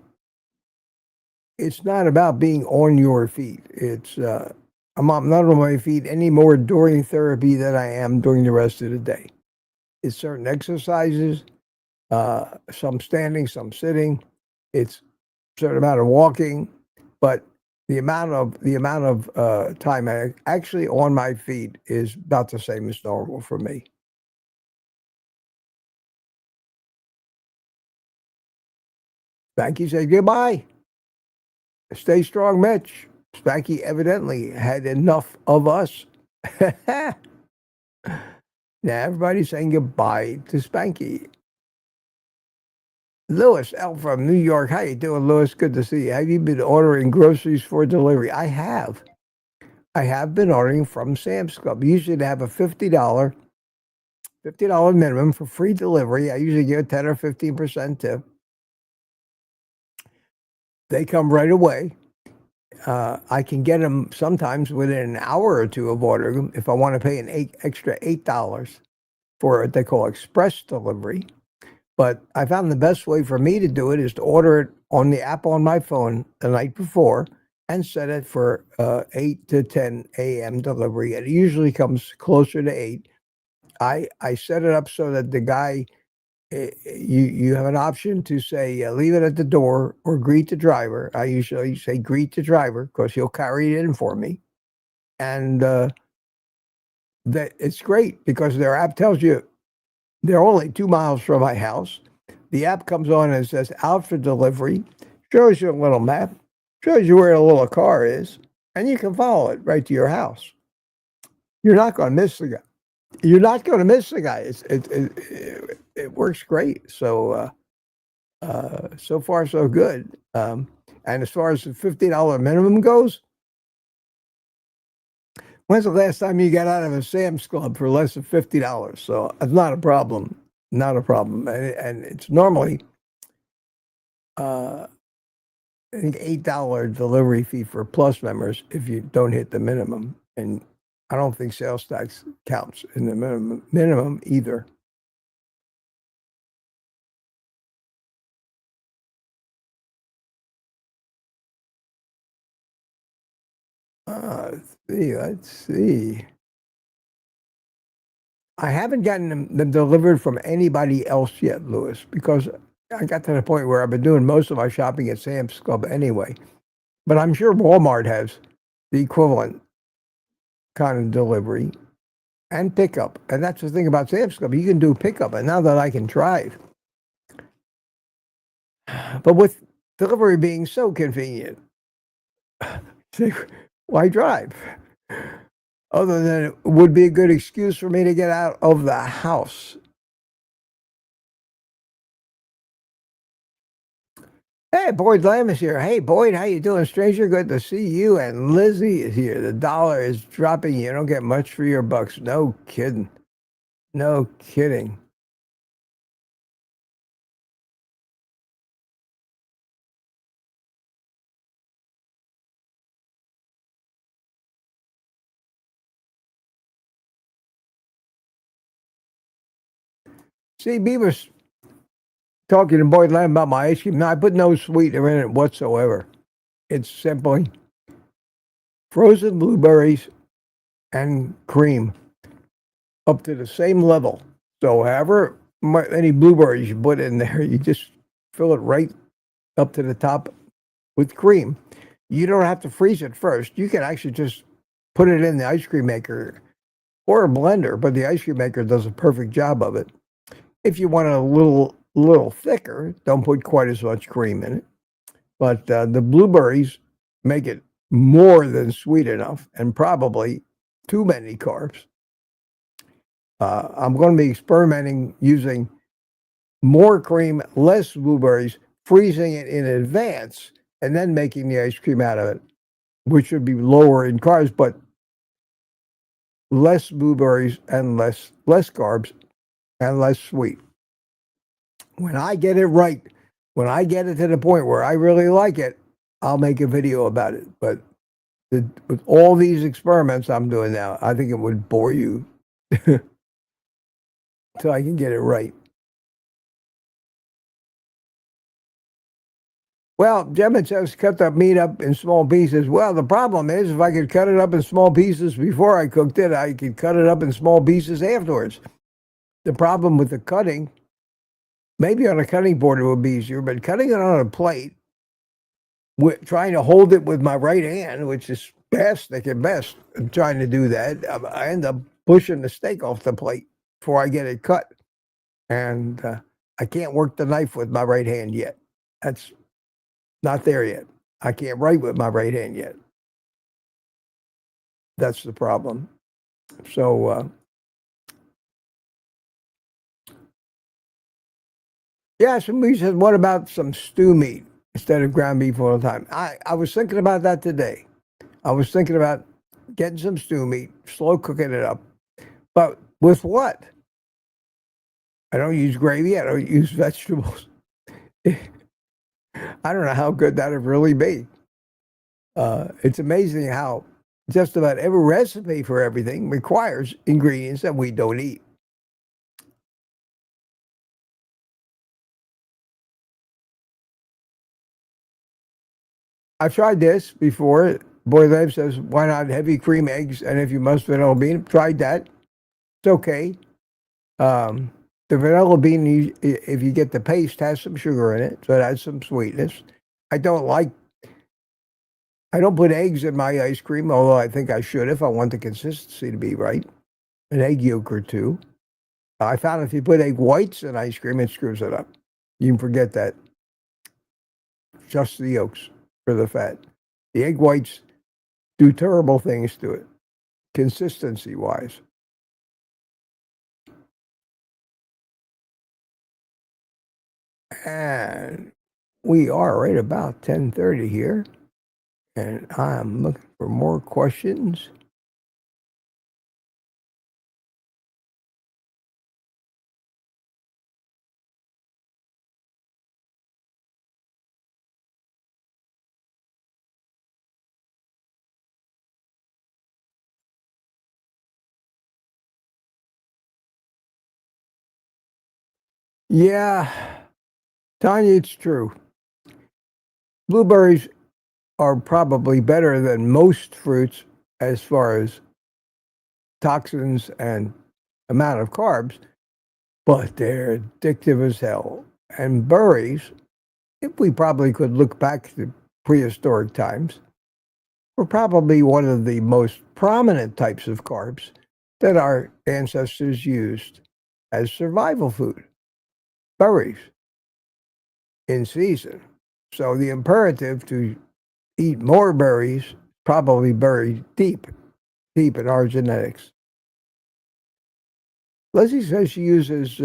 not about being on your feet. It's I'm not on my feet anymore during therapy than I am during the rest of the day. It's certain exercises, some standing, some sitting. It's a certain amount of walking, but the amount of time I actually on my feet is about the same as normal for me. Spanky said goodbye. Stay strong, Mitch. Spanky evidently had enough of us. Now everybody's saying goodbye to Spanky. Lewis L from New York. How you doing, Lewis? Good to see you. Have you been ordering groceries for delivery? I have. I have been ordering from Sam's Club. Usually they have a $50 minimum for free delivery. I usually give 10 or 15% tip. They come right away. I can get them sometimes within an hour or two of ordering them if I want to pay an extra $8 for what they call express delivery. But I found the best way for me to do it is to order it on the app on my phone the night before and set it for 8 to 10 a.m. delivery. It usually comes closer to 8. I set it up so that the guy, you have an option to say leave it at the door or greet the driver. I usually say greet the driver because he'll carry it in for me. And that it's great because their app tells you They're only 2 miles from my house. The app comes on and says out for delivery, shows you a little map, shows you where a little car is, and you can follow it right to your house. You're not going to miss the guy. You're not going to miss the guy. It works great. So so far so good. And as far as the $50 minimum goes, when's the last time you got out of a Sam's Club for less than $50? So it's not a problem. Not a problem. And it's normally, I think, $8 delivery fee for Plus members if you don't hit the minimum. And I don't think sales tax counts in the minimum either. Let's see. I haven't gotten them delivered from anybody else yet, Louis, because I got to the point where I've been doing most of my shopping at Sam's Club anyway. But I'm sure Walmart has the equivalent kind of delivery and pickup. And that's the thing about Sam's Club. You can do pickup. And now that I can drive, but with delivery being so convenient, why drive? Other than it would be a good excuse for me to get out of the house. Hey, Boyd Lamb is here. Hey, Boyd, how you doing, stranger? Good to see you. And Lizzie is here. The dollar is dropping. You don't get much for your bucks. No kidding. No kidding. CB was talking to Boyd Lamb about my ice cream. Now, I put no sweetener in it whatsoever. It's simply frozen blueberries and cream up to the same level. So however many blueberries you put in there, you just fill it right up to the top with cream. You don't have to freeze it first. You can actually just put it in the ice cream maker or a blender, but the ice cream maker does a perfect job of it. If you want it a little thicker, don't put quite as much cream in it. But the blueberries make it more than sweet enough and probably too many carbs. I'm going to be experimenting using more cream, less blueberries, freezing it in advance, and then making the ice cream out of it, which would be lower in carbs, but less blueberries and less carbs and less sweet. When I get it right, when I get it to the point where I really like it, I'll make a video about it. But with all these experiments I'm doing now, I think it would bore you until I can get it right. Well, Gemma says cut the meat up in small pieces. Well, the problem is if I could cut it up in small pieces before I cooked it, I could cut it up in small pieces afterwards. The problem with the cutting, maybe on a cutting board it would be easier, but cutting it on a plate, trying to hold it with my right hand, which is spastic at best, trying to do that, I end up pushing the steak off the plate before I get it cut. And I can't work the knife with my right hand yet. That's not there yet. I can't write with my right hand yet. That's the problem. So, yeah, somebody said, what about some stew meat instead of ground beef all the time? I was thinking about that today. I was thinking about getting some stew meat, slow cooking it up. But with what? I don't use gravy. I don't use vegetables. I don't know how good that would really be. It's amazing how just about every recipe for everything requires ingredients that we don't eat. I've tried this before. Boy Live says, why not heavy cream eggs? And if you must vanilla bean, tried that. It's okay. The vanilla bean, if you get the paste, has some sugar in it, so it has some sweetness. I don't put eggs in my ice cream, although I think I should if I want the consistency to be right. An egg yolk or two. I found if you put egg whites in ice cream, it screws it up. You can forget that. Just the yolks for the fat. The egg whites do terrible things to it, consistency-wise. And we are right about 10:30 here, and I'm looking for more questions. Yeah, Tanya, it's true. Blueberries are probably better than most fruits as far as toxins and amount of carbs, but they're addictive as hell. And berries, if we probably could look back to prehistoric times, were probably one of the most prominent types of carbs that our ancestors used as survival food. Berries in season. So the imperative to eat more berries probably buried deep in our genetics. Lizzie says she uses,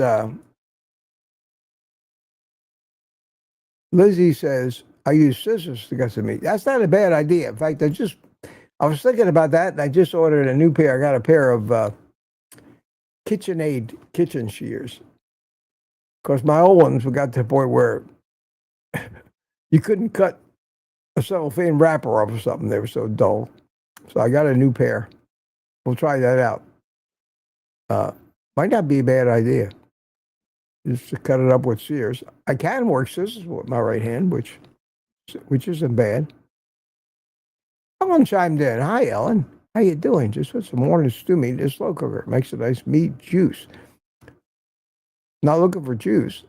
Lizzie says, I use scissors to cut some meat. That's not a bad idea. In fact, I was thinking about that, and I just ordered a new pair. I got a pair of KitchenAid kitchen shears. Because my old ones got to the point where you couldn't cut a cellophane wrapper off or something. They were so dull. So I got a new pair. We'll try that out. Might not be a bad idea. Just to cut it up with shears. I can work scissors with my right hand, which isn't bad. Ellen chimed in. Hi, Ellen. How you doing? Just put some morning stew meat in a slow cooker. Makes a nice meat juice. Not looking for juice.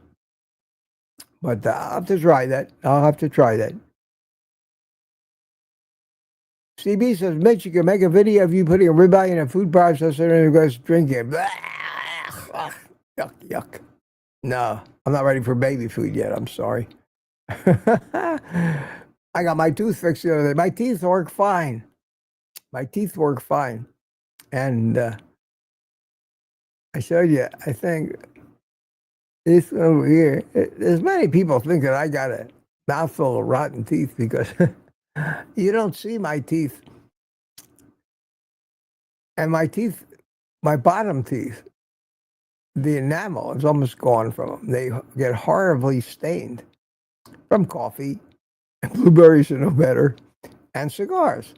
But I'll have to try that. CB says, Mitch, you can make a video of you putting a ribeye in a food processor and goes drinking. Yuck, yuck. No, I'm not ready for baby food yet. I'm sorry. I got my tooth fixed the other day. My teeth work fine. And I showed you, I think, this over here. There's many people think that I got a mouthful of rotten teeth because you don't see my teeth. And my teeth, my bottom teeth, the enamel is almost gone from them. They get horribly stained from coffee, and blueberries are no better, and cigars.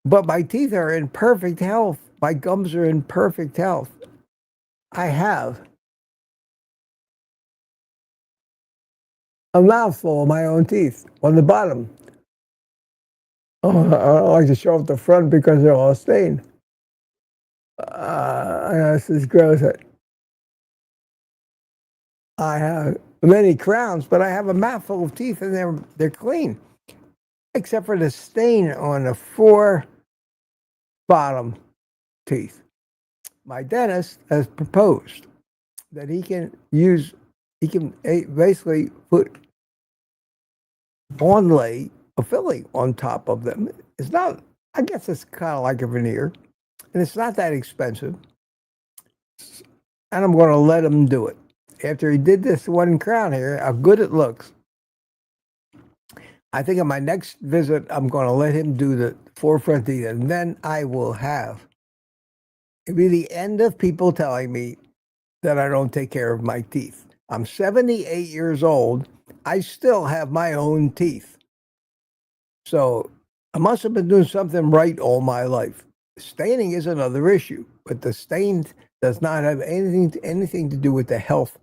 But my teeth are in perfect health. My gums are in perfect health. I have a mouthful of my own teeth on the bottom. Oh, I don't like to show off the front because they're all stained. This is gross. I have many crowns, but I have a mouthful of teeth, and they're clean, except for the stain on the 4 bottom teeth. My dentist has proposed that he can basically put onlay a filling on top of them. It's not, I guess it's kind of like a veneer, and it's not that expensive. And I'm going to let him do it. After he did this one crown here, how good it looks. I think on my next visit, I'm going to let him do the 4 front teeth, and then I will have, it'll be the end of people telling me that I don't take care of my teeth. I'm 78 years old. I still have my own teeth. So I must have been doing something right all my life. Staining is another issue, but the stain does not have anything to do with the health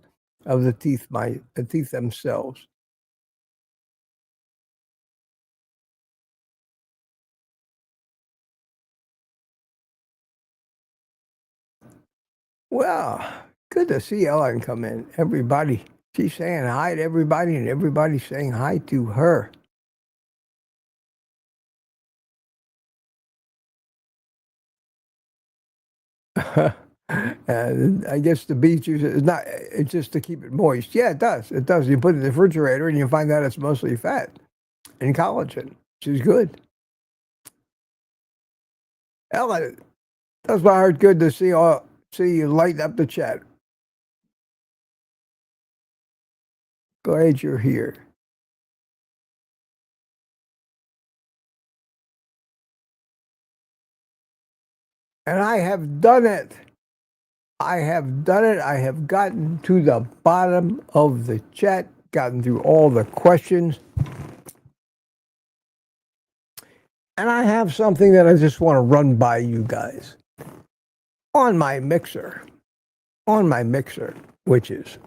of the teeth, the teeth themselves. Well, good to see Ellen come in. Everybody, she's saying hi to everybody, and everybody's saying hi to her. And I guess the beet juice is not, it's just to keep it moist. Yeah, it does. It does. You put it in the refrigerator and you find out it's mostly fat and collagen, which is good. Ellen, that's my heart. Good to see you light up the chat. Glad you're here. And I have done it. I have done it. I have gotten to the bottom of the chat, gotten through all the questions. And I have something that I just want to run by you guys. On my mixer, which is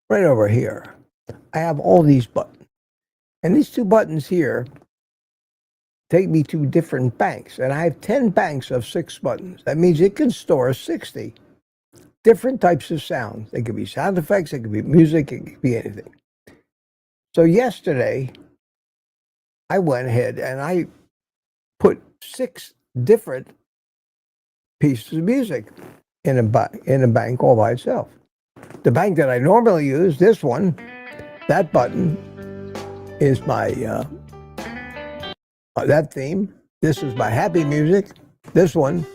right over here, I have all these buttons. And these two buttons here take me to different banks. And I have 10 banks of 6 buttons. That means it can store 60 different types of sounds. It could be sound effects, it could be music, it could be anything. So yesterday, I went ahead and I put 6 different pieces of music in a bank all by itself. The bank that I normally use, this one, that button is my that theme. This is my happy music. This one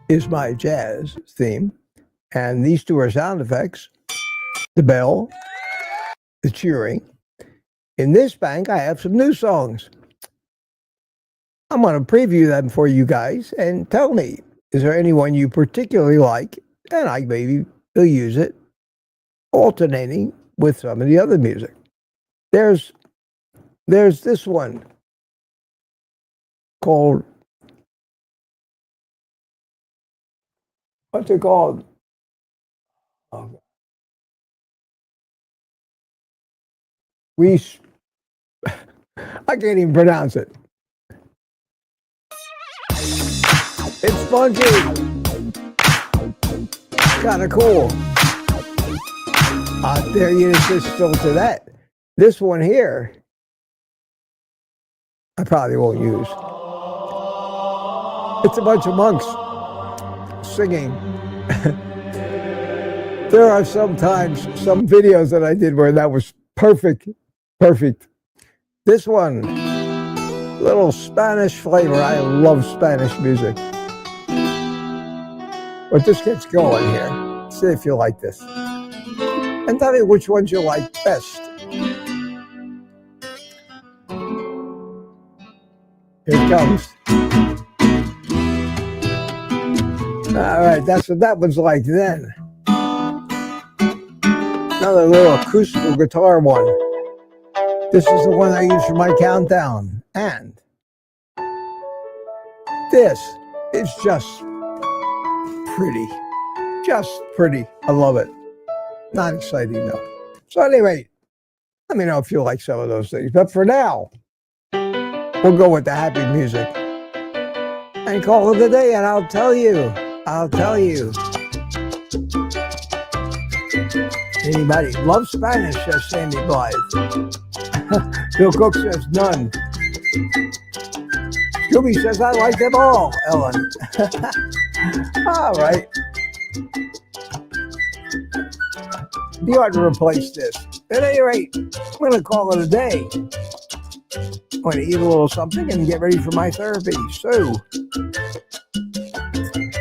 is my jazz theme. And these two are sound effects, the bell, the cheering. In this bank, I have some new songs. I'm going to preview them for you guys and tell me, is there anyone you particularly like? And I maybe will use it alternating with some of the other music. There's this one called, what's it called? Oh. I can't even pronounce it. It's funky. Kind of cool. There you just still to that. This one here, I probably won't use. It's a bunch of monks singing. There are sometimes some videos that I did where that was perfect. This one, little Spanish flavor. I love Spanish music. But this gets going here. See if you like this. And tell me which ones you like best. Here it comes. All right, that's what that one's like then. Another little acoustic guitar one. This is the one I use for my countdown. And this is just pretty. Just pretty. I love it. Not exciting though. So anyway, let me know if you like some of those things. But for now, we'll go with the happy music and call it a day. And I'll tell you. Anybody loves Spanish, says Sandy Blythe. Bill Cook says none. Scooby says I like them all, Ellen. All right. You ought to replace this. At any rate, I'm going to call it a day. I'm going to eat a little something and get ready for my therapy. So,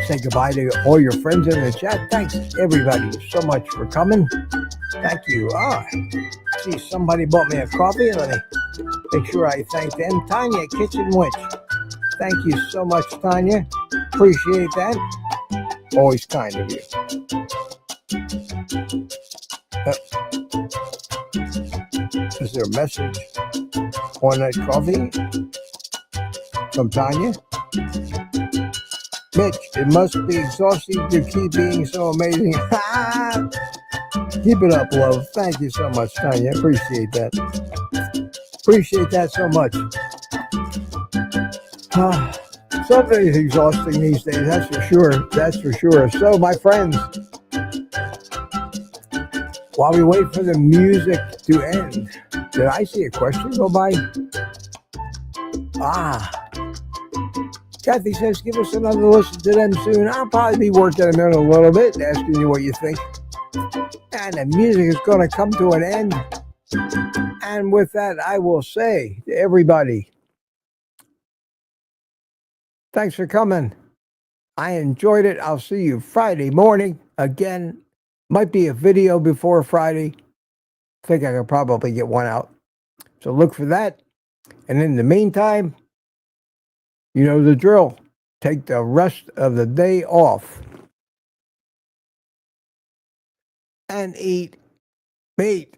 say goodbye to all your friends in the chat. Thanks, everybody, so much for coming. Thank you. See, somebody bought me a coffee. Let me make sure I thank them. Tanya, Kitchen Witch. Thank you so much, Tanya. Appreciate that. Always kind of you. Is there a message on that coffee from Tanya? Mitch, it must be exhausting to keep being so amazing. Keep it up, love. Thank you so much, Tanya. Appreciate that. Appreciate that so much. Something's exhausting these days, that's for sure. That's for sure. So, my friends, while we wait for the music to end, did I see a question go by? Kathy says, give us another listen to them soon. I'll probably be working them in a little bit, asking you what you think. And the music is going to come to an end. And with that, I will say to everybody, thanks for coming. I enjoyed it. I'll see you Friday morning. Again, might be a video before Friday. I think I could probably get one out. So look for that. And in the meantime, you know the drill. Take the rest of the day off and eat meat.